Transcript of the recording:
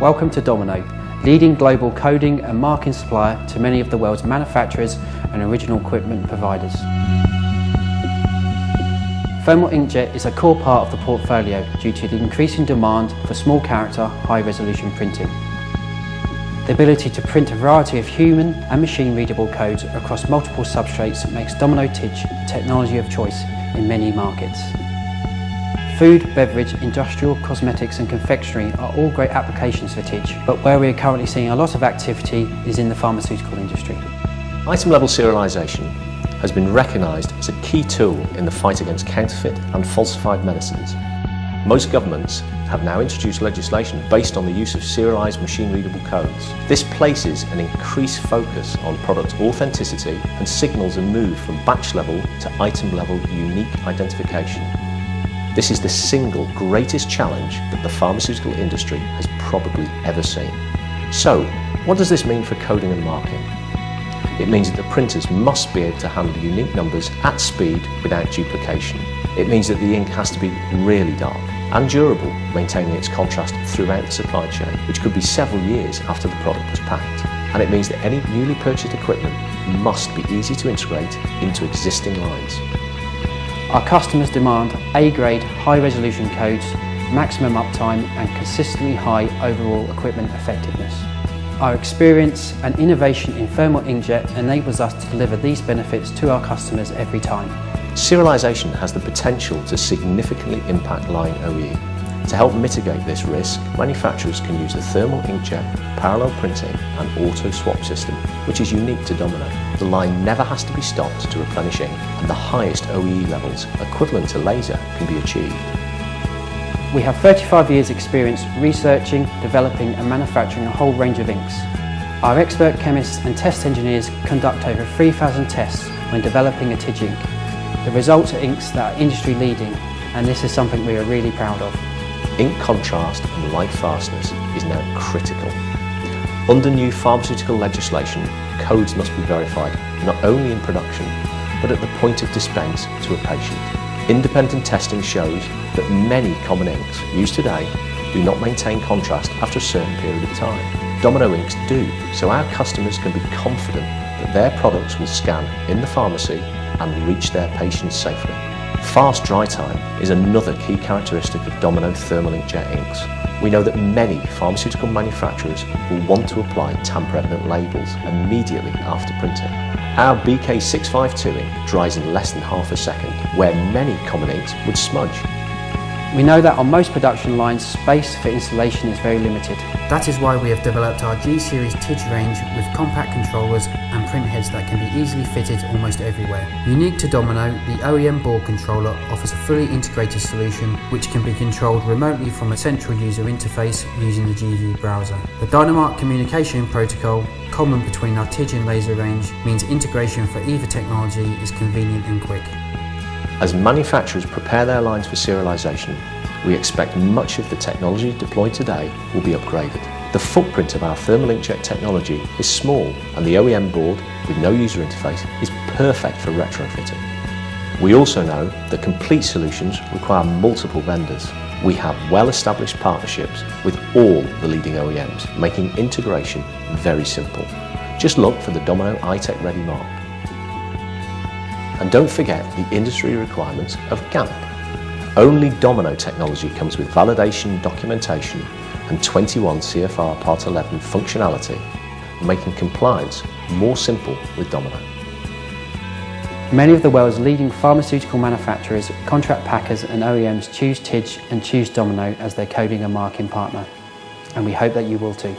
Welcome to Domino, leading global coding and marking supplier to many of the world's manufacturers and original equipment providers. Thermal inkjet is a core part of the portfolio due to the increasing demand for small character, high resolution printing. The ability to print a variety of human and machine readable codes across multiple substrates makes Domino Tich the technology of choice in many markets. Food, beverage, industrial, cosmetics and confectionery are all great applications for Tich, but where we are currently seeing a lot of activity is in the pharmaceutical industry. Item level serialization has been recognised as a key tool in the fight against counterfeit and falsified medicines. Most governments have now introduced legislation based on the use of serialised machine-readable codes. This places an increased focus on product authenticity and signals a move from batch-level to item-level unique identification. This is the single greatest challenge that the pharmaceutical industry has probably ever seen. So, what does this mean for coding and marking? It means that the printers must be able to handle unique numbers at speed without duplication. It means that the ink has to be really dark and durable, maintaining its contrast throughout the supply chain, which could be several years after the product was packed. And it means that any newly purchased equipment must be easy to integrate into existing lines. Our customers demand A-grade, high-resolution codes, maximum uptime and consistently high overall equipment effectiveness. Our experience and innovation in thermal inkjet enables us to deliver these benefits to our customers every time. Serialization has the potential to significantly impact line OE. To help mitigate this risk, manufacturers can use the thermal inkjet, parallel printing and auto swap system, which is unique to Domino. The line never has to be stopped to replenish ink, and the highest OE levels, equivalent to laser, can be achieved. We have 35 years experience researching, developing and manufacturing a whole range of inks. Our expert chemists and test engineers conduct over 3,000 tests when developing a Tich ink. The results are inks that are industry leading, and this is something we are really proud of. Ink contrast and light fastness is now critical. Under new pharmaceutical legislation, codes must be verified not only in production, but at the point of dispense to a patient. Independent testing shows that many common inks used today do not maintain contrast after a certain period of time. Domino inks do, so our customers can be confident that their products will scan in the pharmacy and reach their patients safely. Fast dry time is another key characteristic of Domino Thermal Inkjet inks. We know that many pharmaceutical manufacturers will want to apply tamper-evident labels immediately after printing. Our BK652 ink dries in less than half a second, where many common inks would smudge. We know that on most production lines, space for installation is very limited. That is why we have developed our G-Series Tich range with compact controllers and print heads that can be easily fitted almost everywhere. Unique to Domino, the OEM board controller offers a fully integrated solution which can be controlled remotely from a central user interface using the GView browser. The Dynamite communication protocol, common between our Tich and laser range, means integration for either technology is convenient and quick. As manufacturers prepare their lines for serialization, we expect much of the technology deployed today will be upgraded. The footprint of our thermal inkjet technology is small, and the OEM board, with no user interface, is perfect for retrofitting. We also know that complete solutions require multiple vendors. We have well-established partnerships with all the leading OEMs, making integration very simple. Just look for the Domino iTech Ready mark. And don't forget the industry requirements of GAMP. Only Domino technology comes with validation, documentation and 21 CFR Part 11 functionality, making compliance more simple with Domino. Many of the world's leading pharmaceutical manufacturers, contract packers and OEMs choose Tich and choose Domino as their coding and marking partner. And we hope that you will too.